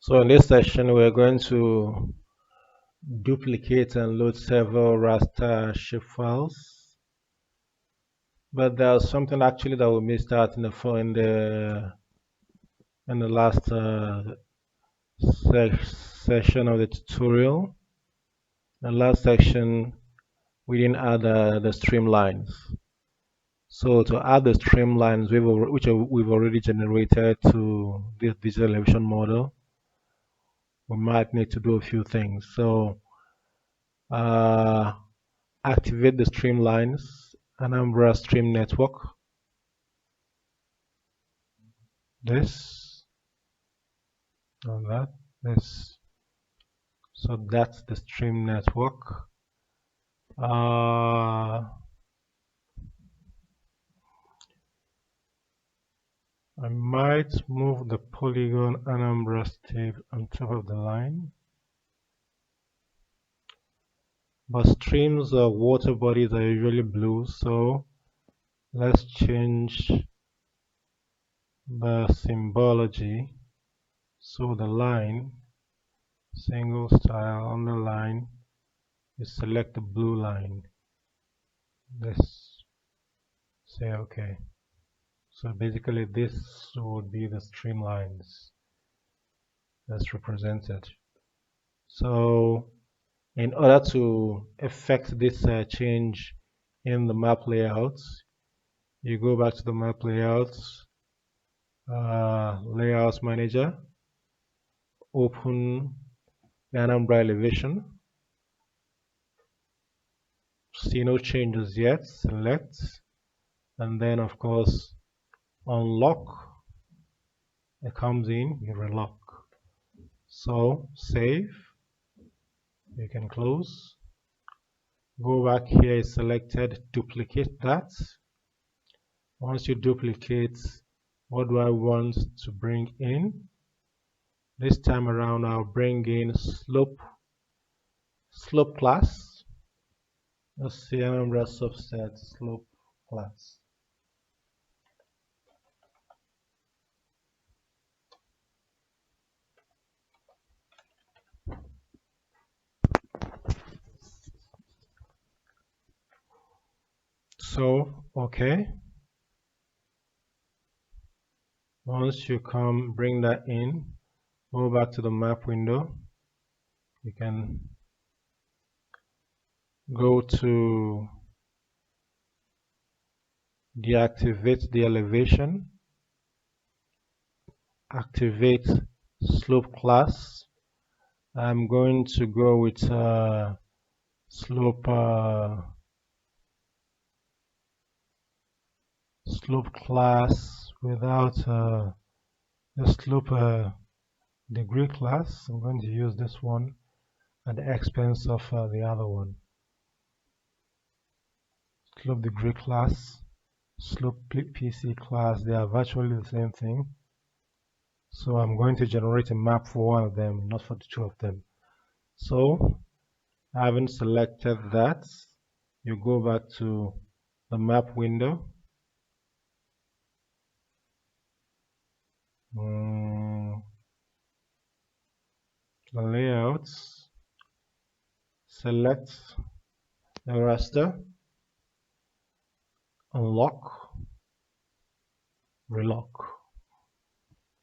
So in this session, we're going to duplicate and load several raster shapefiles. But there's something actually that we missed out in the last session of the tutorial. The last section, we didn't add the streamlines. So to add the streamlines, we've already generated to this digital elevation model, we might need to do a few things. So activate the streamlines, Anambra stream network. This and that. This. So that's the stream network. I might move the polygon Anambra state on top of the line. But streams of water bodies are usually blue, so let's change the symbology. So the line, single style on the line, you select the blue line. This, say OK. So basically this would be the streamlines that's represented. So in order to effect this change in the map layouts, you go back to the map layouts, layouts manager, open the Anambra elevation, see no changes yet, select, and then of course unlock. It comes in, you relock. So save, you can close, go back here, is selected, duplicate that. Once you duplicate, what do I want to bring in? This time around I'll bring in slope class. Let's see, Anambra subset slope class. So, okay. Once you bring that in, go back to the map window. You can go to deactivate the elevation, activate slope class. I'm going to go with slope class without the slope degree class. I'm going to use this one at the expense of the other one. Slope degree class, slope PC class, they are virtually the same thing. So I'm going to generate a map for one of them, not for the two of them. So having selected that, you go back to the map window. The layouts, select the raster, unlock, relock.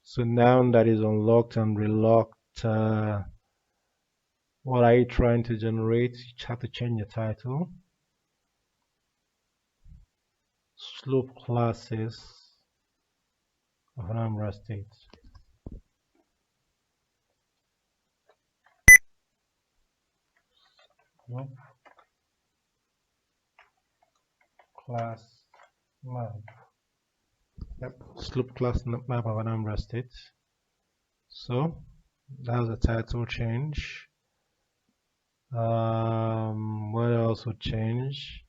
So now that is unlocked and relocked, what are you trying to generate? You have to change the title. Slope classes of Anambra State. Slope class map. Yep, slope class map of Anambra State. So that's the title change. What else would change?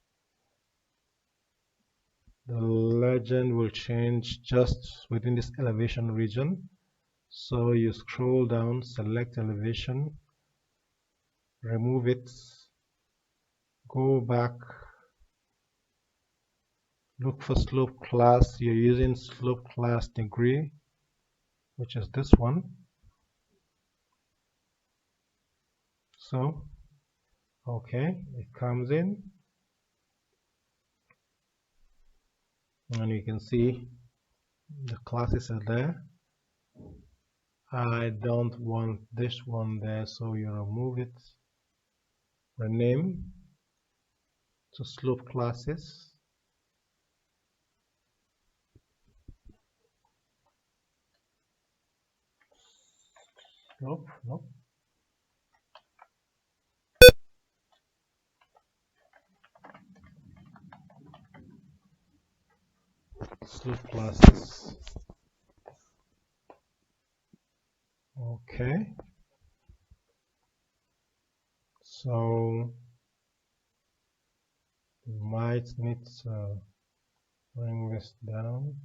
The legend will change just within this elevation region. So you scroll down, select elevation, remove it, go back, look for slope class. You're using slope class degree, which is this one. So okay, it comes in and you can see the classes are there. I don't want this one there, so you remove it, rename to slope classes. Nope, nope. Slope classes. Okay. So you might need to bring this down.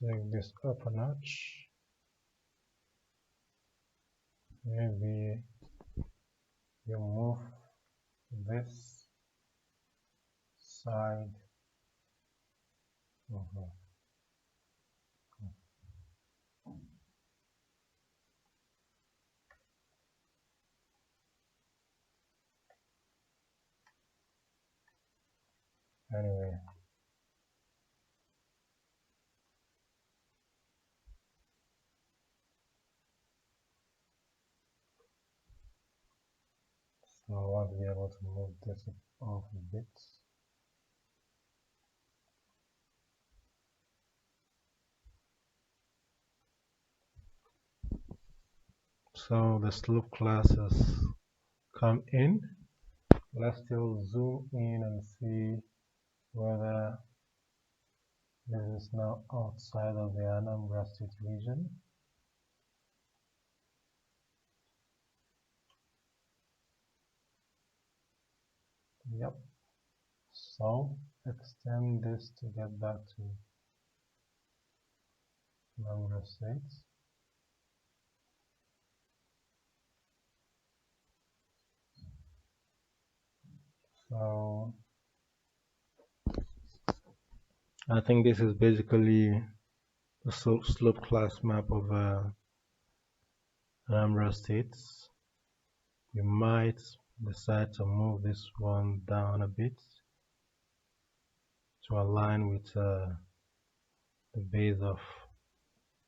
Take this up a notch. Maybe you move this side. Anyway, so I want to be able to move this off a bit. So the slope classes come in. Let's still zoom in and see whether this is now outside of the Anambra State region. Yep. So extend this to get back to Anambra State. So I think this is basically the slope class map of Anambra State. You might decide to move this one down a bit to align with the base of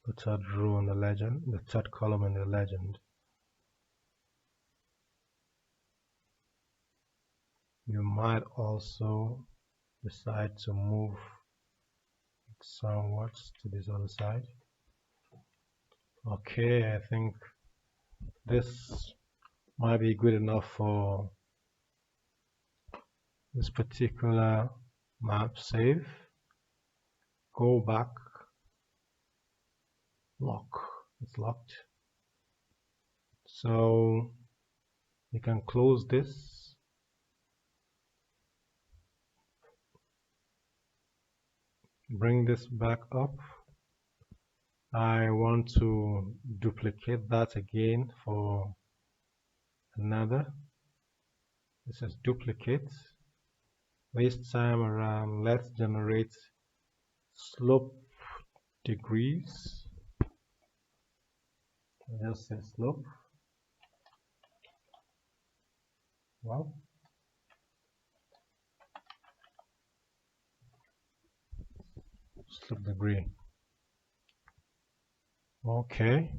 the third row in the legend, the third column in the legend. You might also decide to move it somewhat to this other side. Okay, I think this might be good enough for this particular map. Save, go back, lock. It's locked. So you can close this. Bring this back up. I want to duplicate that again for another. This is duplicate. This time around, let's generate slope degrees. Just say slope. Well, slope degree. Okay.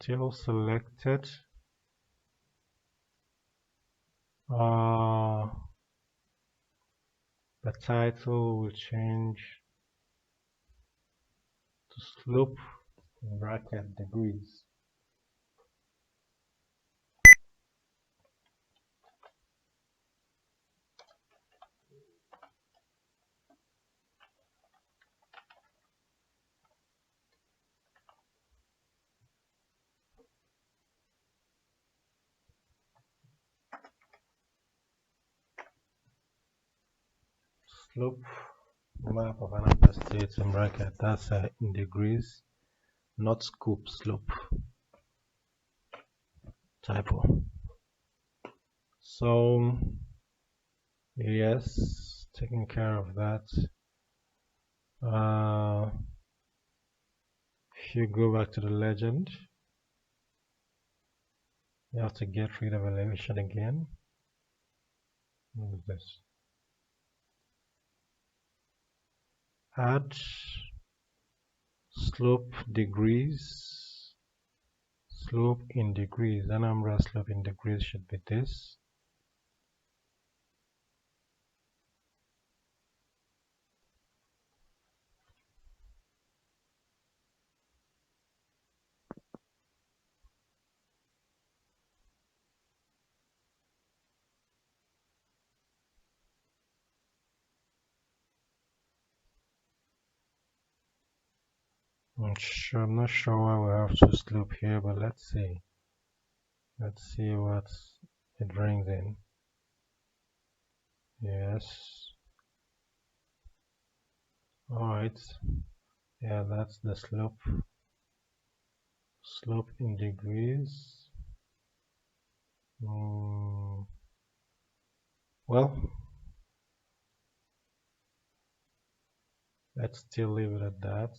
Still selected. The title will change to slope in bracket degrees. Slope map of another state in bracket, that's in degrees, not scope slope. Typo. So yes, taking care of that. If you go back to the legend, you have to get rid of elevation again. What is this? Add slope degrees, slope in degrees. Anambra slope in degrees should be this. I'm not sure why we have to slope here, but let's see. Let's see what it brings in. Yes. Alright. Yeah, that's the slope. Slope in degrees. Well, let's still leave it at that.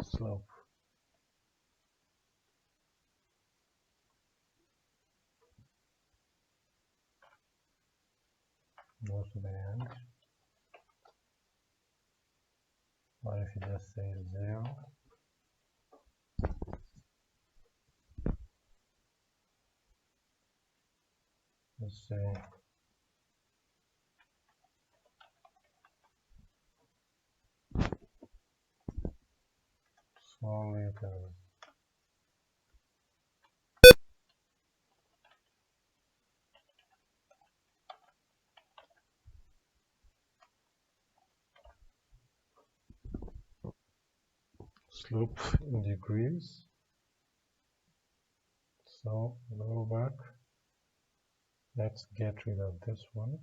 Slope. Go to the end. What if you just say 0? Let's say small letters. Slope in degrees. So go back. Let's get rid of this one.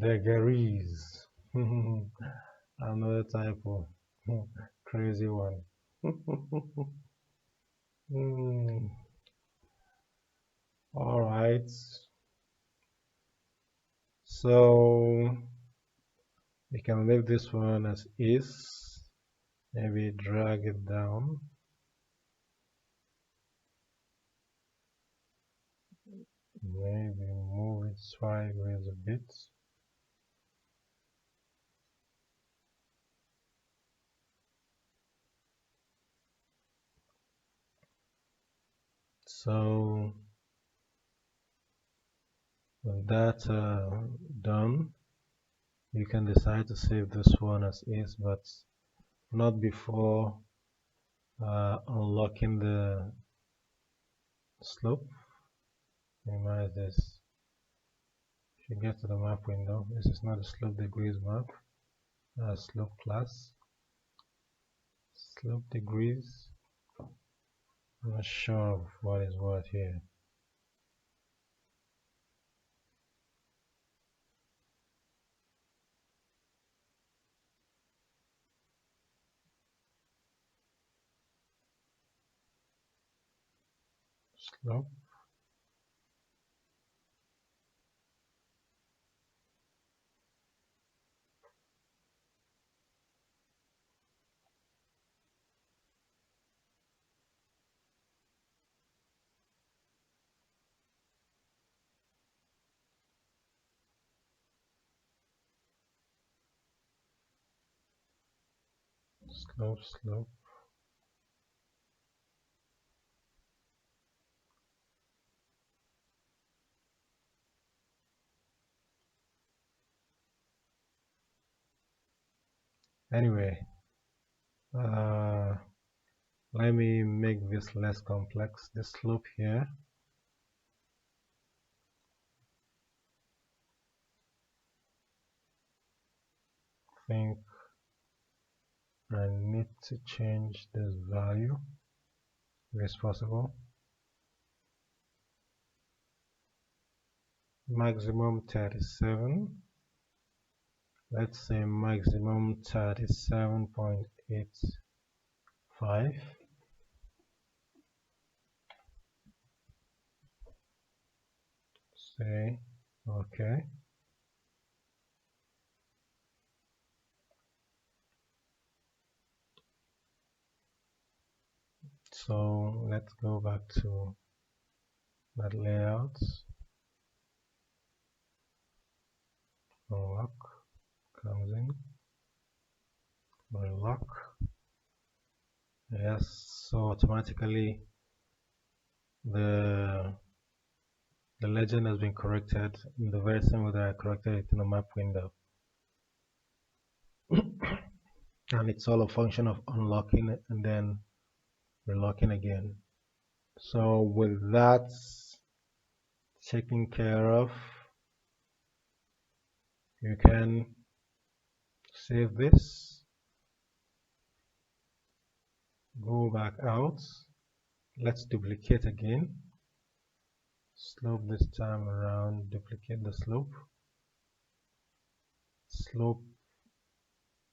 Degrees. Another typo. Crazy one. All right. So we can leave this one as is. Maybe drag it down. Maybe move it sideways a bit. So with that done, you can decide to save this one as is, but not before unlocking the slope. Minimize this. If you get to the map window, this is not a slope degrees map, slope class. Slope degrees. I'm not sure of what is what here. Slope. Slope. Anyway, let me make this less complex. This slope here, I think I need to change this value if it's possible. Maximum 37. Let's say maximum 37.85. Say okay. So let's go back to that layout. Unlock comes in. Unlock. Yes, so automatically the legend has been corrected in the very same way that I corrected it in the map window. And it's all a function of unlocking and then relocking again. So with that taken care of, you can save this, go back out, let's duplicate again, slope this time around, duplicate the slope,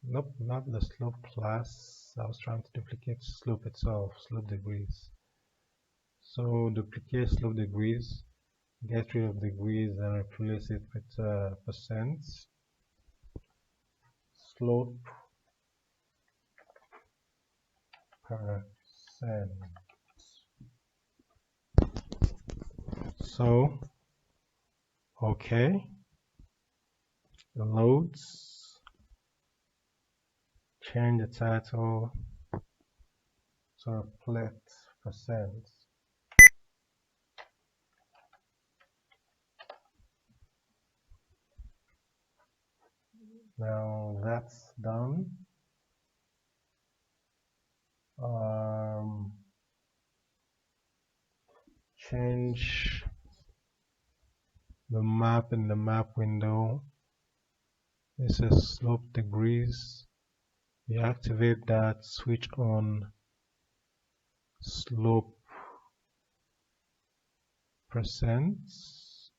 nope, not the slope class, I was trying to duplicate slope itself, slope degrees. So duplicate slope degrees, get rid of degrees and replace it with percent. Slope percent. So, okay, loads, change the title to reflect percent. Now that's done. Change the map in the map window. This is slope degrees. We activate that, switch on slope percent,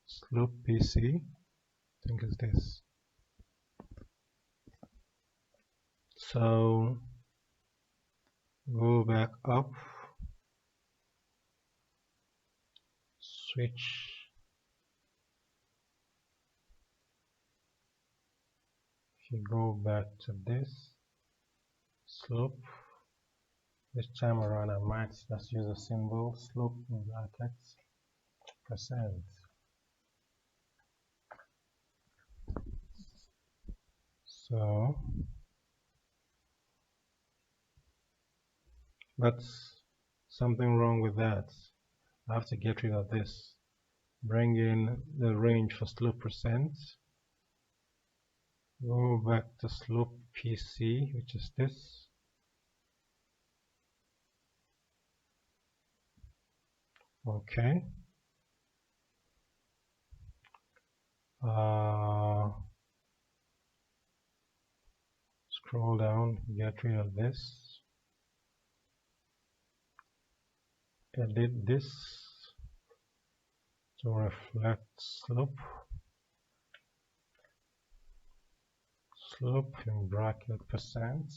slope PC, I think it's this. So go back up, switch if you go back to this slope, this time around I might just use a symbol, slope in brackets percent. So that's something wrong with that. I have to get rid of this. Bring in the range for slope percent. Go back to slope PC, which is this. Okay. Scroll down, get rid of this. Edit this to reflect slope. Slope in bracket percent.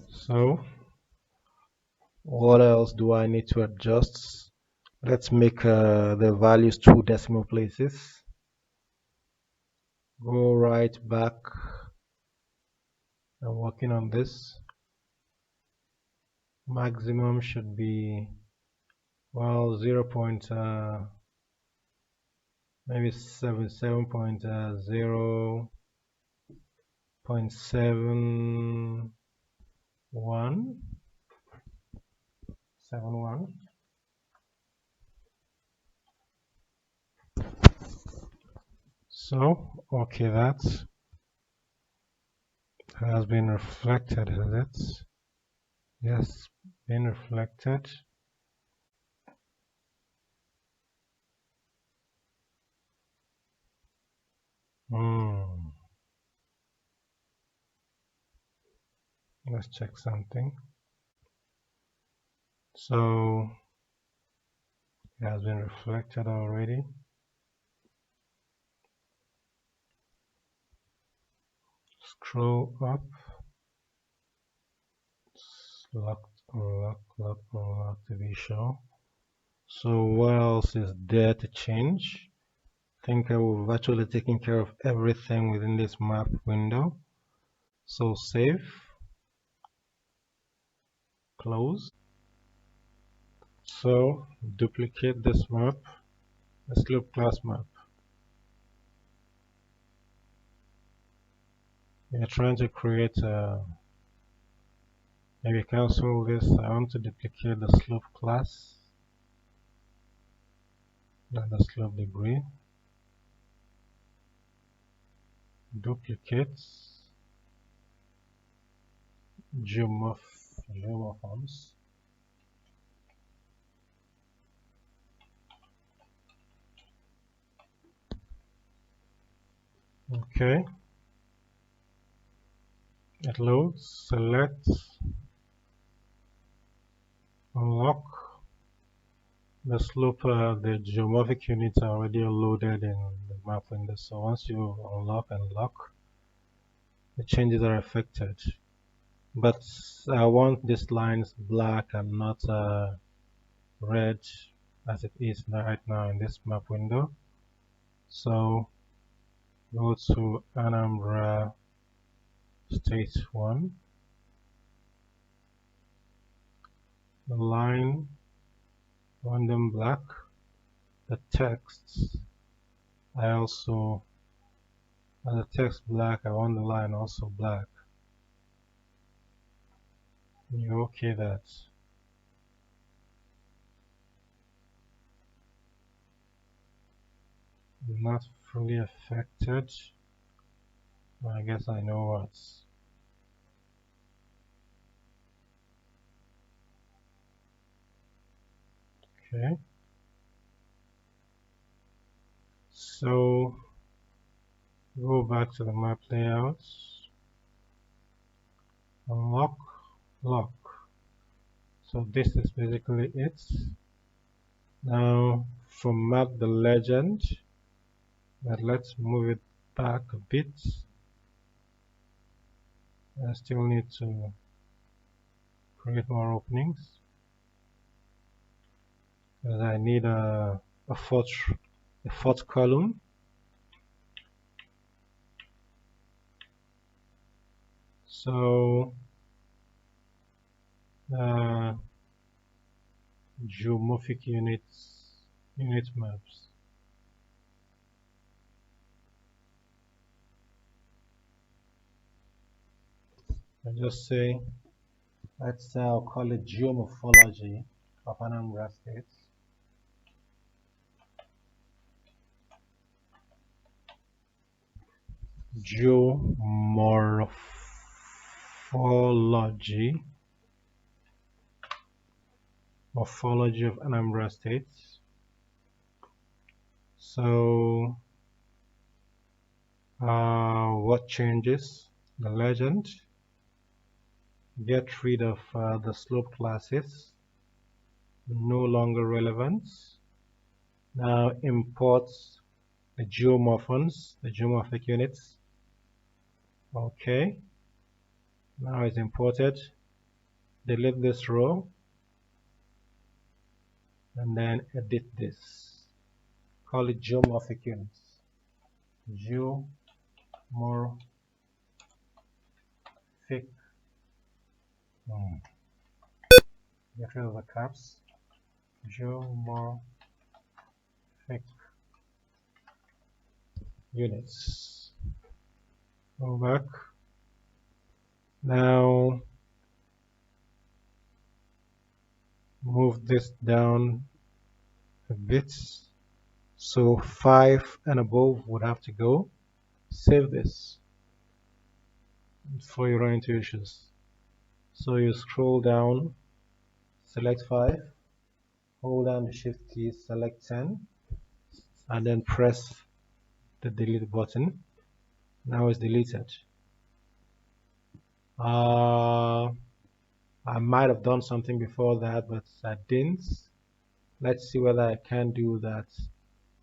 So what else do I need to adjust? Let's make the values 2 decimal places. Go right back. I'm working on this. Maximum should be, well, 0. Maybe 0.71. So, okay, that has been reflected, has it? Yes, been reflected. Let's check something. So it has been reflected already. Scroll up, select unlock to be sure. So what else is there to change? I think I will have actually taken care of everything within this map window. So save, close. So duplicate this map, the slope class map. We are trying to create a, maybe cancel this. I want to duplicate the slope class, not the slope degree. Duplicate geomorphons. Okay. It loads, select, unlock. The slope, the geomorphic units are already loaded in the map window. So once you unlock and lock, the changes are affected. But I want these lines black and not red as it is right now in this map window. So go to Anambra State 1. The line, I want them black. The texts, I also, as the text black, I want the line also black. You okay that? Not fully affected. I guess I know what's. Okay. So go back to the map layouts. Unlock, lock. So this is basically it. Now format the legend. But let's move it back a bit. I still need to create more openings because I need a fourth column. So geomorphic unit maps. I just say, let's say I'll call it geomorphology of Anambra State. Geomorphology of Anambra State. So what changes? The legend. Get rid of the slope classes, no longer relevant. Now import the geomorphons, the geomorphic units. Okay, now it's imported. Delete this row and then edit this. Call it geomorphic units. Geomorphic. Get rid of the caps. Geomorphic units. Go back. Now move this down a bit. So 5 and above would have to go. Save this before you run into issues. So you scroll down, select 5, hold down the shift key, select 10, and then press the delete button. Now it's deleted. I might have done something before that, but I didn't. Let's see whether I can do that.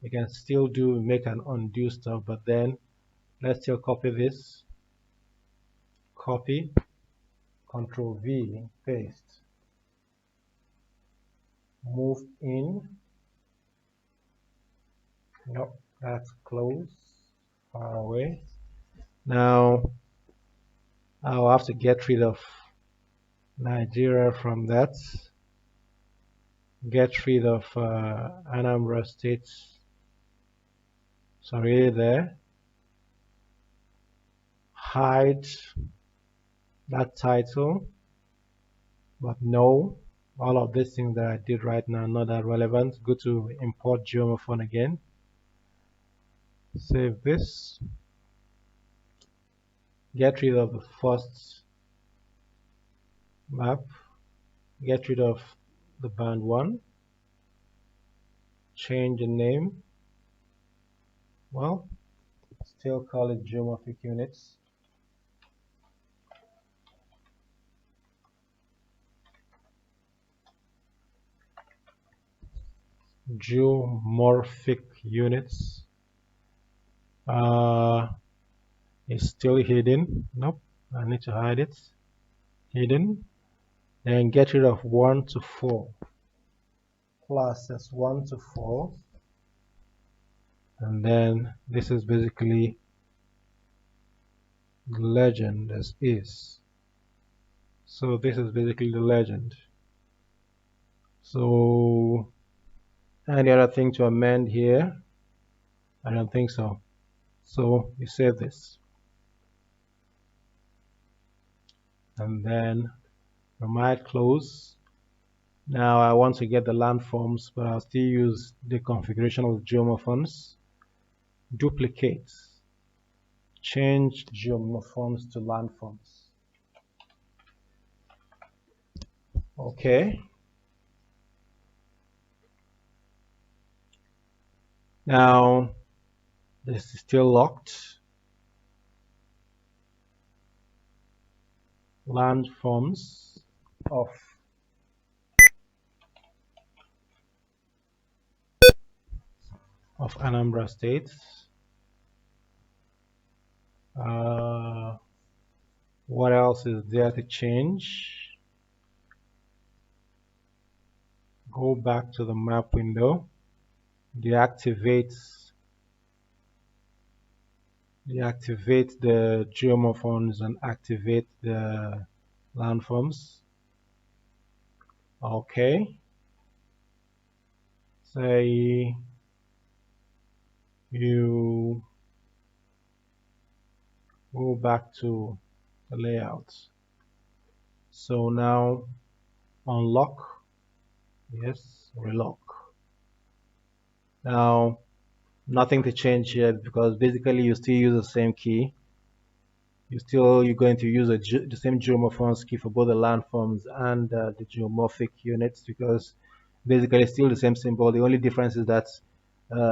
You can still make an undo stuff, but then let's still copy this. Copy, Control V, paste. move in. Nope, that's close, far away. Now I'll have to get rid of Nigeria from that. Get rid of Anambra State. Sorry, there. Hide that title. But no, all of these things that I did right now are not that relevant. Go to import Geomorphic again. Save this. Get rid of the first map. Get rid of the band 1. Change the name. Well, still call it Geomorphic units. Geomorphic units. It's still hidden. Nope, I need to hide it. Hidden. Then get rid of 1 to 4. Classes 1 to 4. And then this is basically the legend as is. So this is basically the legend. So any other thing to amend here? I don't think so. So you save this. And then we might close. Now I want to get the landforms, but I'll still use the configuration of the geomorphons. Duplicate. Change geomorphons to landforms. Okay. Now this is still locked. Landforms of Anambra State. What else is there to change? Go back to the map window. Deactivate the geomorphons and activate the landforms. Okay. Say you go back to the layout. So now unlock. Yes, relock. Now nothing to change here because basically you still use the same key. You're going to use the same geomorphons key for both the landforms and the geomorphic units because basically it's still the same symbol. The only difference is that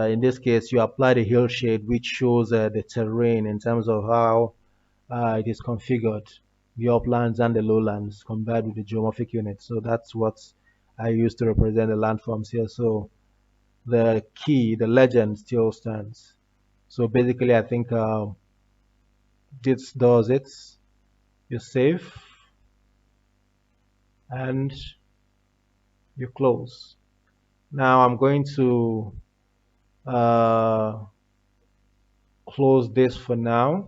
in this case you apply the hill shade, which shows the terrain in terms of how it is configured, the uplands and the lowlands compared with the geomorphic unit. So that's what I use to represent the landforms here. So the key, the legend still stands. So basically I think this does it. You save and you close. Now I'm going to close this for now.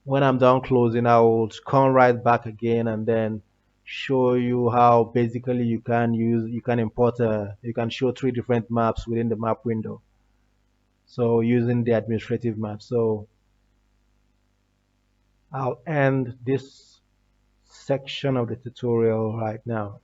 When I'm done closing, I will come right back again and then show you how basically you can import you can show 3 different maps within the map window. So using the administrative map. So I'll end this section of the tutorial right now.